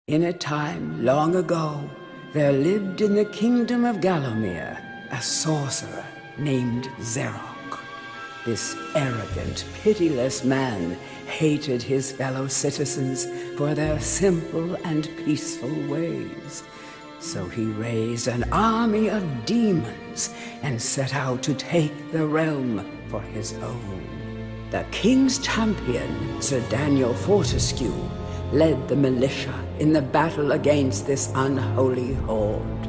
In a time long ago, there lived in the kingdom of Gallowmere a sorcerer named Xerok. This arrogant, pitiless man hated his fellow citizens for their simple and peaceful ways. So he raised an army of demons and set out to take the realm for his own. The king's champion, Sir Daniel Fortescue, led the militia in the battle against this unholy horde.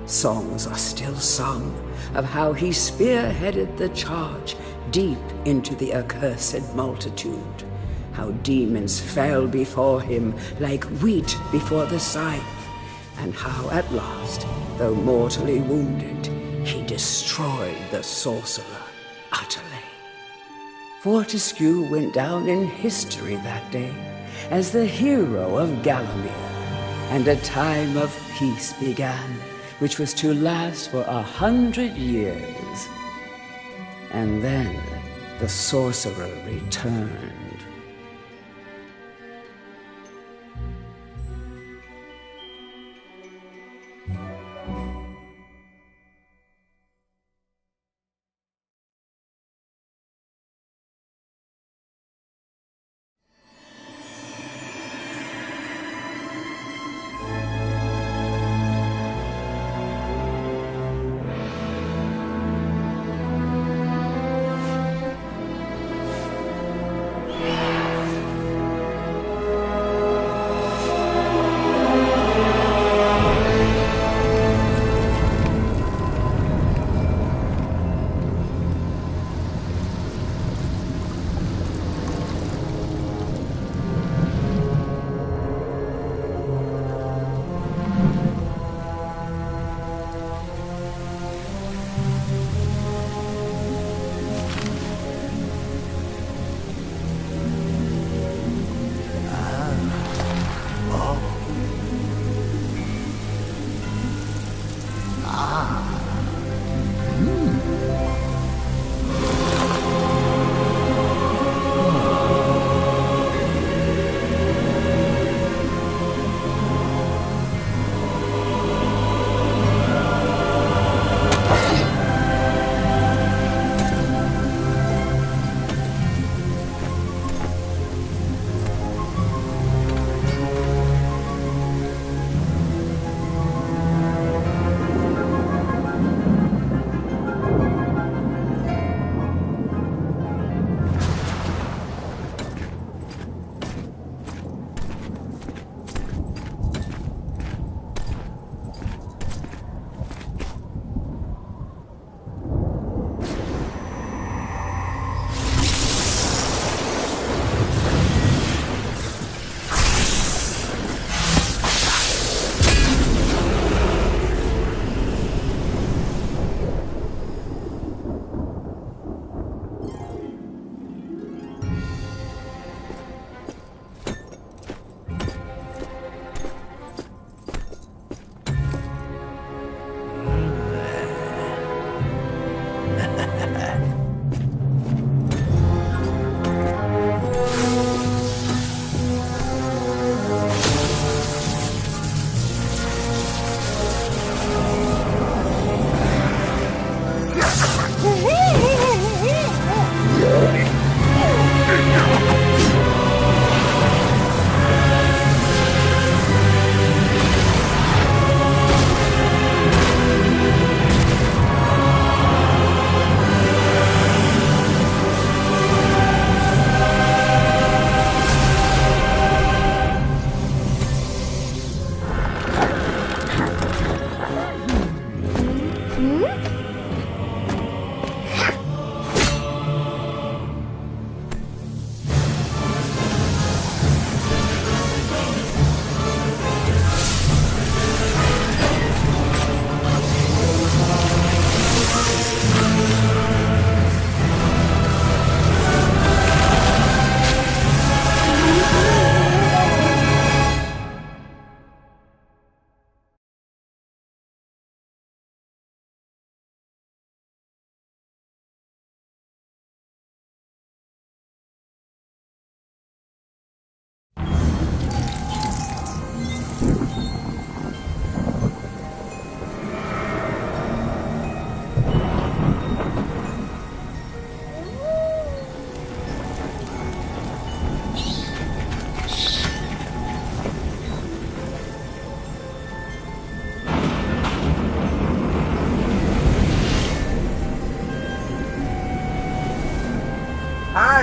Songs are still sung of how he spearheaded the charge deep into the accursed multitude, how demons fell before him like wheat before the scythe, and how at last, though mortally wounded, he destroyed the sorcerer utterly. Fortescue went down in history that day as the hero of Gallowmere, and a time of peace began, which was to last for 100 years. And then the sorcerer returned.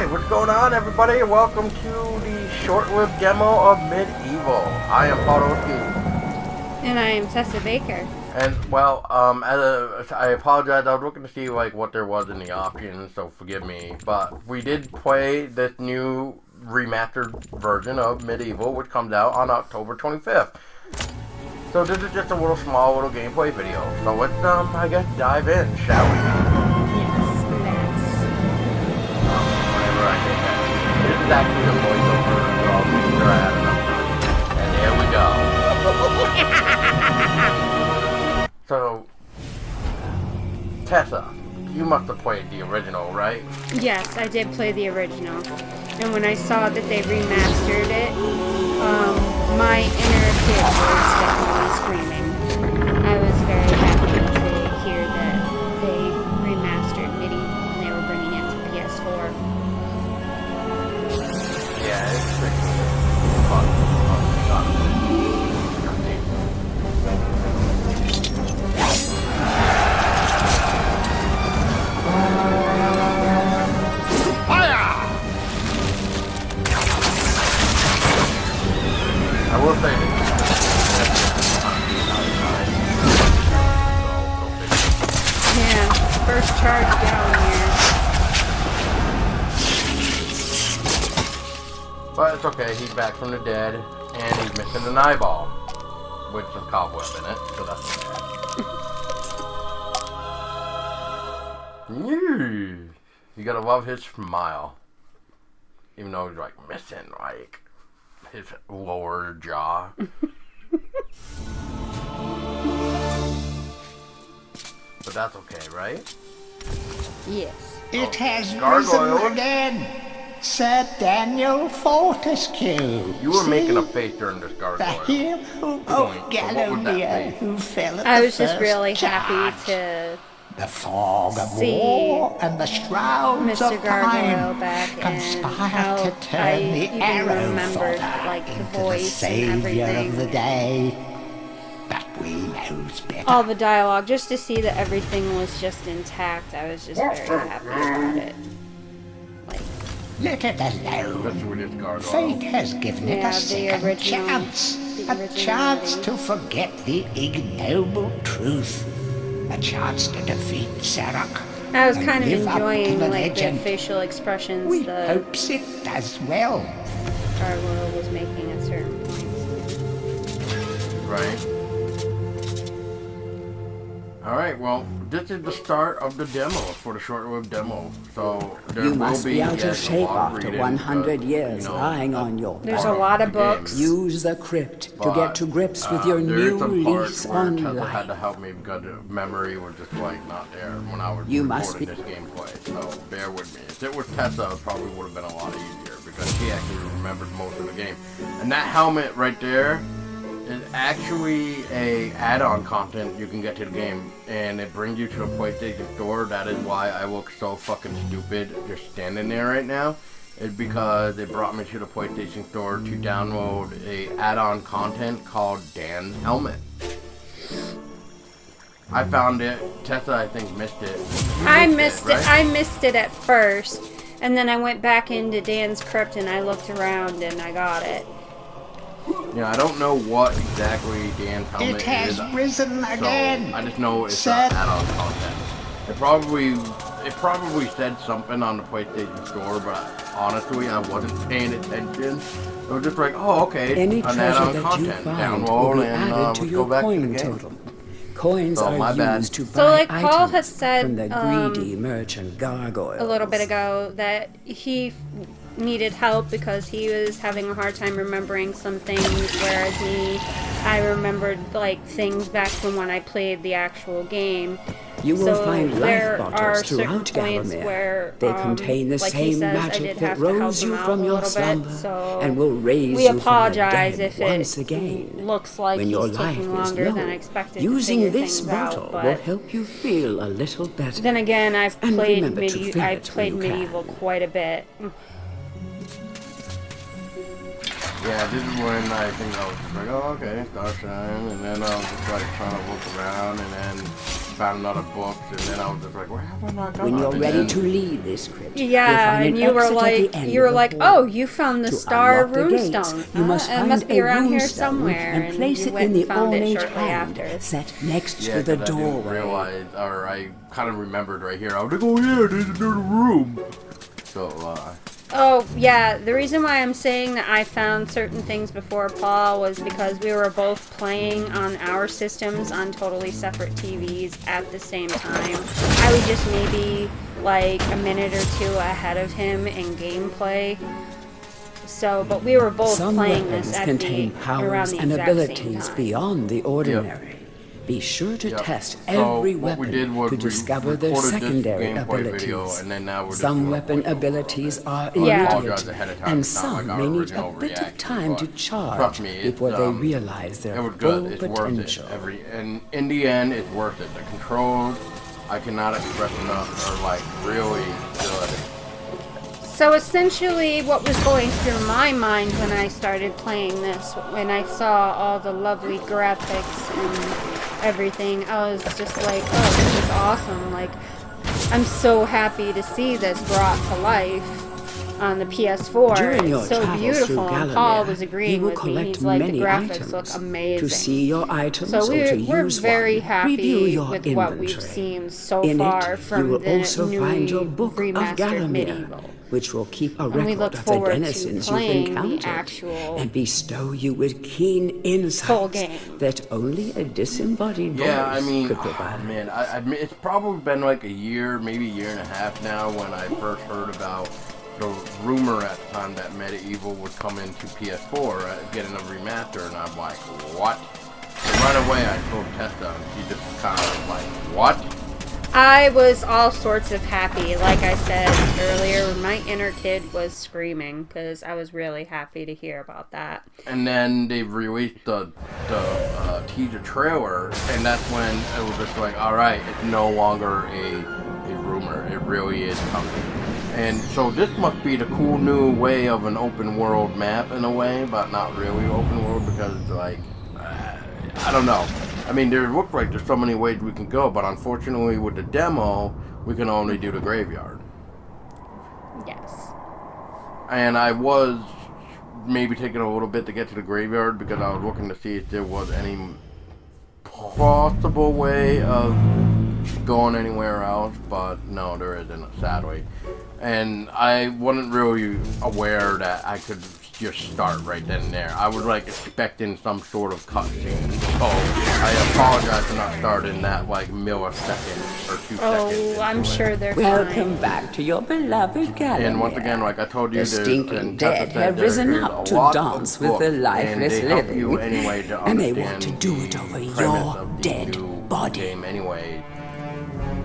Alright, what's going on, everybody? Welcome to the short-lived demo of Medieval. I am Paul. And I am Tessa Baker. And, well, I apologize. I was looking to see, like, what there was in the options, so forgive me. But we did play this new remastered version of Medieval, which comes out on October 25th. So this is just a small little gameplay video. So let's, I guess, dive in, shall we? Whenever I get that. This is actually the voiceover of Mr. Adam. And there we go. So, Tessa, you must have played the original, right? Yes, I did play the original. And when I saw that they remastered it, my inner kid was definitely screaming. I was very happy to hear that they remastered Medieval and they were bringing it to PS4. Yeah, it's pretty fun. I will say this. Yeah, first charge down here. But it's okay, he's back from the dead, and he's missing an eyeball. With some cobweb in it, so that's okay. You gotta love his smile. Even though he's like missing, like, his lower jaw. But that's okay, right? Yes. It has Gargoyle. risen again, Sir Daniel Fortescue. You were making a face during this the gargoyle. hero of Gallowmere who fell at I the was just first really charge. happy to The fog of see war and the shrouds Mr. of Gargoyle time back and conspire how to I turn the even arrow remembered fodder like the into the voice and savior everything. of the day. But we knows better. All the dialogue, just to see that everything was just intact, I was just very happy about it. Like, Let it alone. That's with his gargoyle. Fate has given it Yeah, a the second original- chance. the A chance originality. to forget the ignoble truth. A chance to defeat Zarok. I was and kind of live up to enjoying the like the legend. facial expressions We the hopes it does well. Gargoyle was making at certain points. Right. Alright, well, this is the start of the demo for the short-lived demo. So there You will must be out of yes, a shape lot of after reading, 100 but, years you know, lying on your There's back. a lot of the game. books. Use the crypt to But, get to grips with your there new is some parts lease where on Tessa had to life. help me because the memory was just like not there when I was You must recording this gameplay. So bear with me. If it was Tessa, it probably would have been a lot easier because she actually remembered most of the game. And that helmet right there is actually a add-on content you can get to the game, and it brings you to the PlayStation Store. That is why I look so fucking stupid just standing there right now. Is because it brought me to the PlayStation Store to download a add-on content called Dan's Helmet. I found it. Tessa, I think, missed it. You I missed it. right? I missed it at first, and then I went back into Dan's crypt and I looked around and I got it. Yeah, I don't know what exactly Dan's Helmet It has is. risen So again. I just know it's Said- add-on content. It probably said something on the PlayStation Store, but honestly, I wasn't paying attention. It was just like, oh, okay, Any an treasure add-on that you content. find Download will be and added to let's go your back to the coin game. total. Coins Oh, my are bad. used to So, buy like Paul items has said, from the greedy merchant gargoyles. A little bit ago that he needed help because he was having a hard time remembering some things, whereas me, I remembered like things back from when I played the actual game. You will So find there life are bottles certain throughout points Gallowmere. where They contain the like he same says, I magic did that have to help rolls him you out from a your little slumber bit, so and will raise we you from the apologize dead if once it again. looks like When he's your life taking is longer low, than expected using to figure this things bottle out, will but help you feel a little better. then again, I've And played remember to fill I've it played when you can. Medieval quite a bit. Yeah, this is when I think I was just like, oh, okay, Starshine, and then I was just like trying to look around, and then found another book, and then I was just like, where have I not gone? When you're And ready then- to leave this crypt, Yeah, you'll find and an you were exit at the like, end you were of the like, hall. oh, you found the To star unlock the gates, runestone. you must it find must be a around here runestone somewhere. and place you it went in the and found it ornate shortly hand after. set next Yeah, to the 'cause I didn't doorway. realize, or I kind of remembered right here. I was like, oh yeah, there's another room. So, Oh, yeah, the reason why I'm saying that I found certain things before Paul was because we were both playing on our systems on totally separate TVs at the same time. I was just maybe like a minute or two ahead of him in gameplay. So, but we were both Some playing weapons this at contain around powers the and exact same abilities time. beyond the ordinary. Be sure to Yep. test So every what we weapon did was to we discover their recorded this secondary gameplay abilities. video, and then now we're just Some doing a weapon voiceover abilities are Yeah. immediate, apologize ahead of time. and It's not some like our may need a original bit of reaction, time to but charge trust me, it's, before they realize their it was full good. It's potential. worth it. And in the end, it's worth it. The controls, I cannot express enough, are like really good. So essentially what was going through my mind when I started playing this, when I saw all the lovely graphics and everything, I was just like, oh, this is awesome. Like, I'm so happy to see this brought to life on the PS4. During your It's so travels beautiful. through And Paul was Galamir, agreeing you will with me. collect He's like, the many graphics items. look amazing. To see your items So or to we're use very one, happy review your with inventory. what we've seen so In far it, from you will the also newly find your book of remastered Galamir, Medieval. which will keep a And we record look of the forward to denizens playing you've the encountered actual and bestow you with keen full insights game. that only a disembodied Yeah, I voice mean, could provide. man, I admit it's probably been like a year, maybe a year and a half now when I first heard about the rumor at the time that Medieval would come into PS4, getting a remaster, and I'm like, what? And right away I told Tessa, and she just kind of like, what? I was all sorts of happy. Like I said earlier, my inner kid was screaming because I was really happy to hear about that. And then they released the teaser trailer, and that's when it was just like, all right, it's no longer a rumor. It really is coming. And so this must be the cool new way of an open world map in a way, but not really open world because, like, I don't know. I mean, there looks like there's so many ways we can go, but unfortunately with the demo, we can only do the graveyard. Yes. And I was maybe taking a little bit to get to the graveyard because I was looking to see if there was any possible way of going anywhere else, but no, there isn't, sadly. And I wasn't really aware that I could just start right then and there. I was like expecting some sort of cutscene. So I apologize for not starting that like millisecond or 2 seconds. Oh, I'm into it. sure they're Welcome fine. back to your beloved Galamir. And once again, like I told you, The stinking and Tessa dead said have there risen is up a to lot dance of with the books, lifeless and they help living. you anyway to And they understand want to do it over the your premise of the dead new body. game anyway.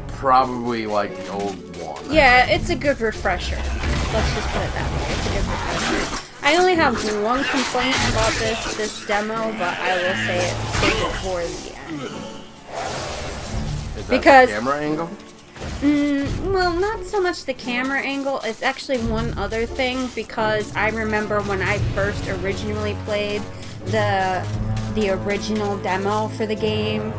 Probably like the old one. Yeah, it's a good refresher. Let's just put it that way. It's a good refresher. I only have one complaint about this demo, but I will say it for the end. Is that Because- the camera angle? Well, not so much the camera angle. It's actually one other thing, because I remember when I first originally played the original demo for the game.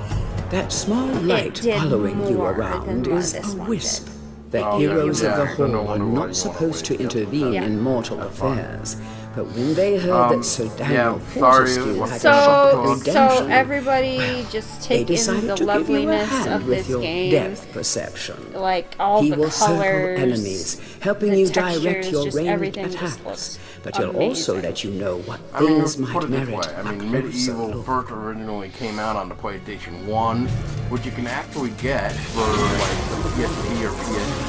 That small light did following you more around than what is this a one wisp. did. The Oh, heroes yeah, of the so no Hall are wonder why you not wanna supposed to wait. intervene Yeah. in mortal That's fine. affairs. But when they heard that Sir Daniel sorry, Fortescue had So, sought so redemption, everybody just they take in decided the to give you a loveliness hand of with this your game. depth perception. Like all He the will circle colors, enemies, helping the you direct textures, your just ranged everything just attacks. looks But he'll also amazing. let you know what I mean, things put might it this merit way. I a mean, closer Medieval look. first originally came out on the PlayStation 1, which you can actually get for like the PSP or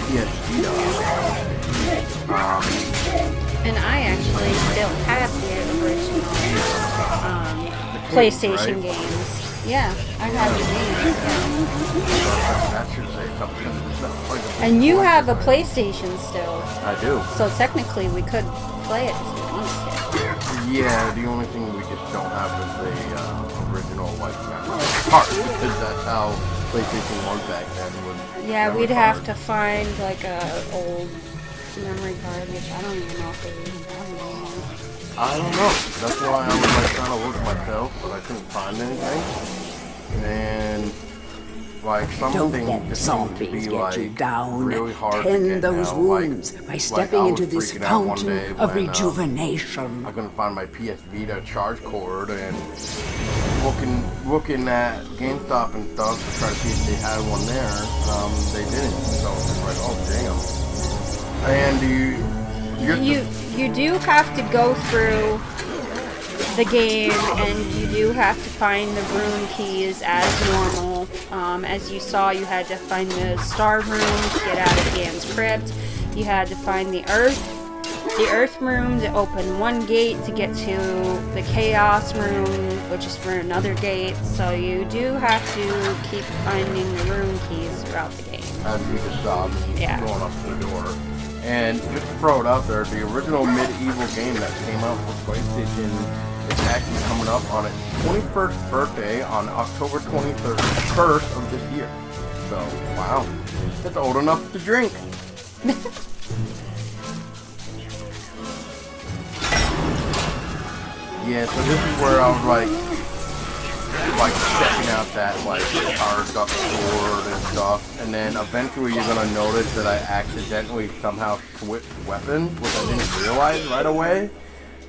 PSP. And I actually still have the original PlayStation right? games. Yeah, I have the games. That should say something. It's not quite a- And you have a PlayStation still, I do. so technically we could play it if we wanted to. Yeah, the only thing we just don't have is the original like memory card, because that's how PlayStation 1 back then was. Yeah, memory we'd have card. to find like a old memory card, which I don't even know if they even have anymore. I don't know. That's why I was like trying to look myself, but I couldn't find anything. And like Don't something let just seemed to zombies be get like you down. really hard to Tend get those now. wounds by stepping I was into this freaking out one fountain day of when, rejuvenation. I couldn't find my PS Vita charge cord and looking at GameStop and stuff to try to see if they had one there. They didn't. So it's like, oh damn. And you do have to go through the game, and you do have to find the rune keys as normal. As you saw, you had to find the star rune to get out of Gan's crypt. You had to find the earth room to open one gate to get to the chaos room, which is for another gate. So you do have to keep finding the rune keys throughout the game. As you just saw me going up to the door. And just to throw it out there, the original Medieval game that came out for PlayStation is actually coming up on its 21st birthday on October 1st of this year. So, wow. It's old enough to drink. Yeah, so this is where I was like checking out that like charged up sword and stuff, and then eventually you're gonna notice that I accidentally somehow switched weapons, which I didn't realize right away.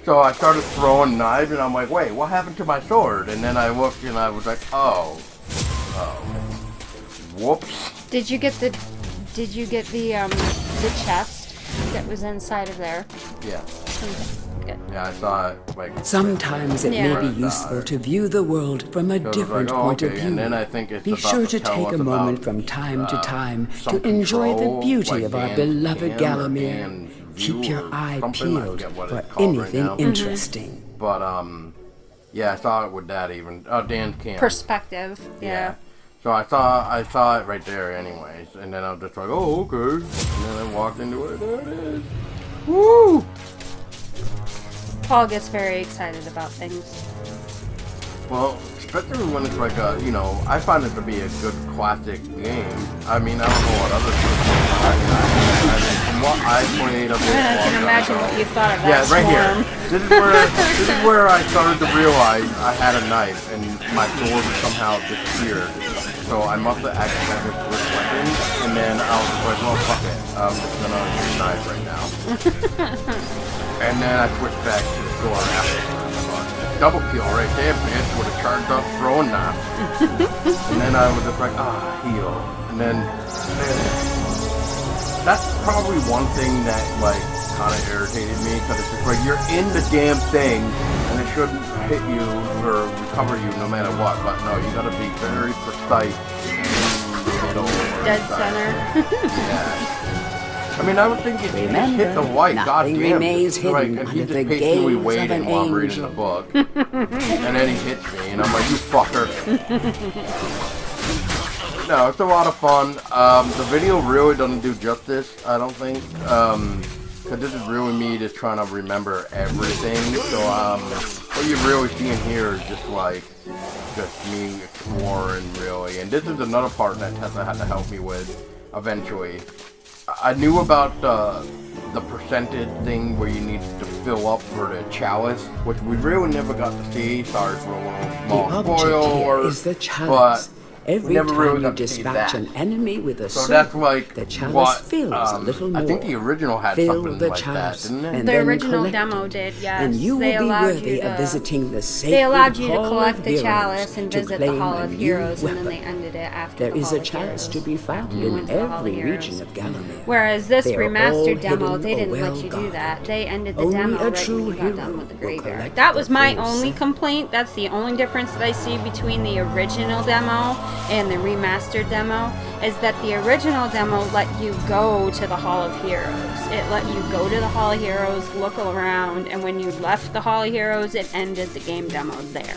So I started throwing knives, and I'm like, wait, what happened to my sword? And then I looked, and I was like, oh, whoops. Did you get the chest that was inside of there? Yeah. Good. Yeah, I saw it like. Sometimes it may be useful to view the world from a different point of view. And then I think it's Be sure to take a moment from time to time to enjoy the beauty of our beloved Gallowmere. Keep your eye peeled for anything interesting. But yeah, I saw it with that even. Dan's camera. Perspective. Yeah. So I saw it right there anyways, and then I was just like, oh, okay. And then I walked into it, there it is. Woo! Paul gets very excited about things. Well, especially when it's like a, I find it to be a good classic game. I mean, I don't know what other people from what I played a bit I can imagine what you thought of that. Yeah, right here. This is where I started to realize I had a knife and my sword somehow disappeared. So I must have accidentally switched weapons, and then I was like, well, fuck it. I'm just gonna use knife right now. And then I switched back to the sword after. Double kill right there, bitch, with a charged up throwing knife. And then I was just like, heal. And then that's probably one thing that like kind of irritated me, because it's just like you're in the damn thing and it shouldn't hit you or recover you no matter what. But no, you gotta be very precise in the middle. Dead center. Yeah. I mean, I would think if you just hit the white, goddamn, like, and he's just patiently waiting while I'm reading the book, and then he hits me, and I'm like, you fucker. No, it's a lot of fun. The video really doesn't do justice, I don't think, because this is really me just trying to remember everything. So, what you're really seeing here is just me exploring, really. And this is another part that Tessa had to help me with eventually. I knew about the percentage thing where you need to fill up for the chalice, which we really never got to see. Sorry for a little small spoiler, is the chalice. Every never time really you dispatch an enemy with a sword, that's like the chalice what, fills a little more. I think the original had something like that, didn't it? The original demo did, yes. And you will be worthy of visiting the sacred They allowed you to Hall collect of the chalice Heroes and to visit the claim Hall a of new Heroes, and then weapon. they ended it after There the is Hall a of chalice to Heroes. be found You in went to the Hall of every Heroes. region of Gallowmere. Whereas this They are all remastered demo, hidden they or didn't let well you do guarded. that. They ended the Only demo a right true when you got done hero with the will graveyard. collect That was the my full only set. complaint. That's the only difference that I see between the original demo and the remastered demo, is that the original demo let you go to the Hall of Heroes. It let you go to the Hall of Heroes, look around, and when you left the Hall of Heroes, it ended the game demo there.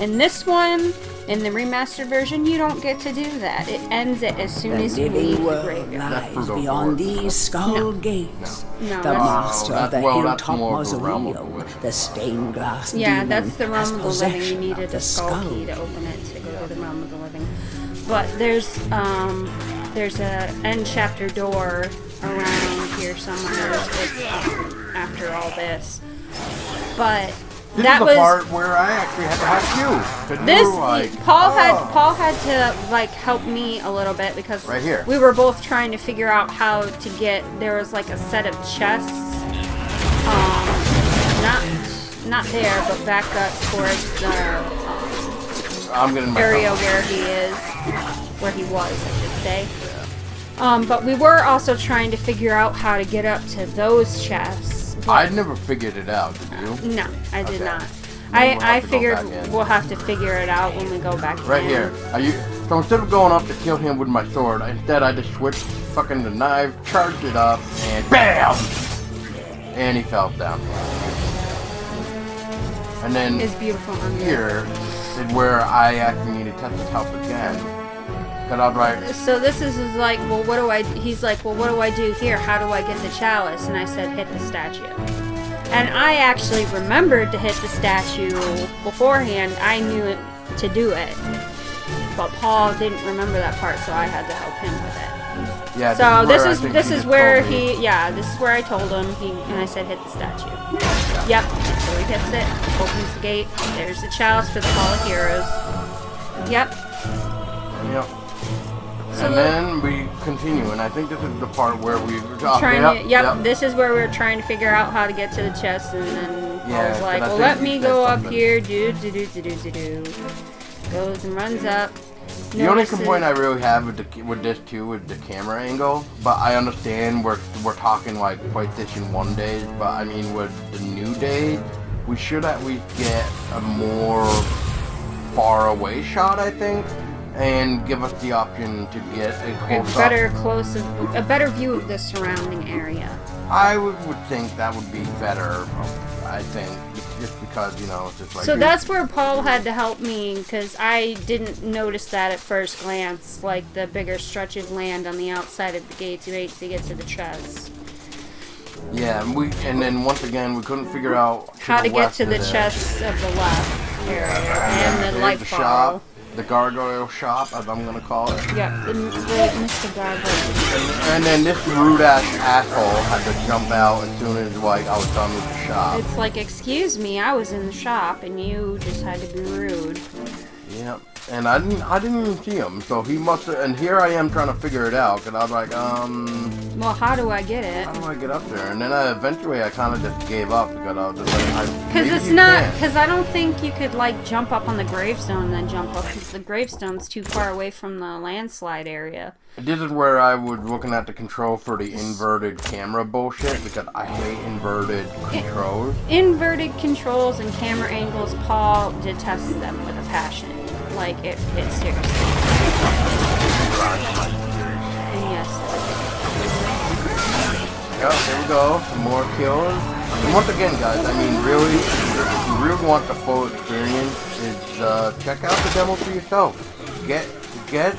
In this one, in the remastered version, you don't get to do that. It ends it as soon as you leave the graveyard. Lies beyond these skull gates. No, The master of the that's hilltop more of the realm of the mausoleum, living. the stained glass yeah, demon, that's the has realm of the living. You possession needed of the a skull key to open it to go to the realm of the living. But there's a end chapter door around here somewhere. It's after all this. But This that is the was part where I actually had to have you. 'Cause this. you were like, Paul had to like help me a little bit because Right here. we were both trying to figure out how to get. There was like a set of chests, not there, but back up towards the I'm getting my area where he was, I should say. But we were also trying to figure out how to get up to those chests. I never figured it out, did you? No, I did not. Then we'll I have to go figured back in. we'll have to figure it out when we go back Right in. here. So instead of going up to kill him with my sword, instead I just switched fucking the knife, charged it up, and BAM! And he fell down. And then It's beautiful under. here is where I actually needed Tessa's help again. But I was like, So this is like, well, what do I? He's like, well, what do I do here? How do I get the chalice? And I said, hit the statue. And I actually remembered to hit the statue beforehand. I knew it to do it, but Paul didn't remember that part, so I had to help him with it. yeah. So this this is where this is where I told him and I said hit the statue. Yep. So he hits it, opens the gate. There's the chalice for the Hall of Heroes. Yep. Yep. So And then we continue, and I think this is the part where we this is where we're trying to figure out how to get to the chest, and then Yeah, Paul's like, but I well, think let you me said go up something. here, do. Goes and runs up. The only notices- complaint I really have with this too is the camera angle. But I understand we're talking like PlayStation 1 days. But I mean with the new days, we should at least get a more far away shot, I think, and give us the option to get a close up. a better view of the surrounding area. I would think that would be better. I think just because it's just like. So that's where Paul had to help me, because I didn't notice that at first glance, like the bigger stretch of land on the outside of the gate to get to the chest. Yeah, and then once again we couldn't figure out How to get west to of the there. chest of the left area and the There's light the bottle. shop, the gargoyle shop, as I'm gonna call it. Yep, the Mr. Gargoyle. And then this rude ass asshole had to jump out as soon as I was done with the shop. It's like, excuse me, I was in the shop and you just had to be rude. Yep. And I didn't even see him, so he must have. And here I am trying to figure it out, because I was like, Well, how do I get it? how do I get up there? And then eventually I kind of just gave up because I was just like, Because it's not, because I don't think you could like jump up on the gravestone and then jump up, because the gravestone's too far away from the landslide area. This is where I was looking at the control for the inverted camera bullshit, because I hate inverted controls. Inverted controls and camera angles, Paul detests them with a passion. Like, it's seriously. And yes. Yeah, there we go. Some more kills. And once again, guys, I mean, really, if you really want the full experience, is check out the demo for yourself. Get it, because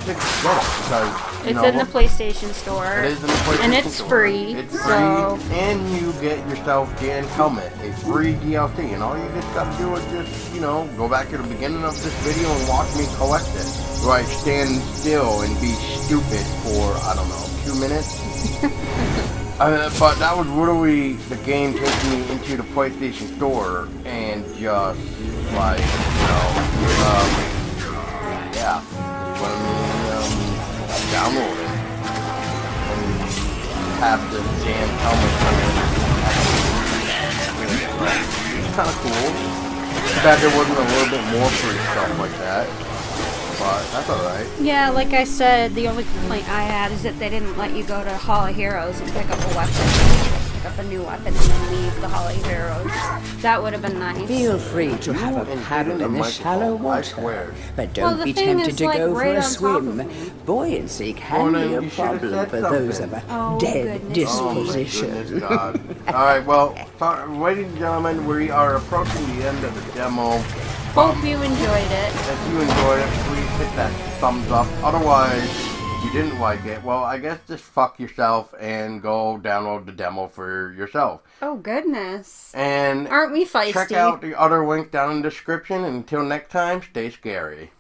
It's in the PlayStation Store. It is in the PlayStation and it's Store. free. It's so free, and you get yourself Dan's helmet, a free DLC, and all you just got to do is just, go back to the beginning of this video and watch me collect it. Where I stand still and be stupid for, 2 minutes. But that was literally the game taking me into the PlayStation Store and just, yeah, when download it and have the damn helmet it's kind of cool. Too bad there wasn't a little bit more free stuff like that, but that's alright. yeah, like I said, the only complaint I had is that they didn't let you go to Hall of Heroes and pick up a weapon. Pick up a new weapon and then leave the Hall of Heroes. That would have been nice. Feel free to have a paddle in the shallow I water, swear. but Well, don't the be thing tempted is, to like, go for right a on top of swim. me. Buoyancy Well, can then be a you should have problem said for those something. of a Oh, dead goodness. Oh my disposition. goodness, God. Alright, well, ladies and gentlemen, we are approaching the end of the demo. Hope you enjoyed it. If you enjoyed it, please hit that thumbs up. Otherwise, if you didn't like it, well, I guess just fuck yourself and go download the demo for yourself. Oh, goodness. And Aren't we feisty? check out the other link down in the description. And until next time, stay scary.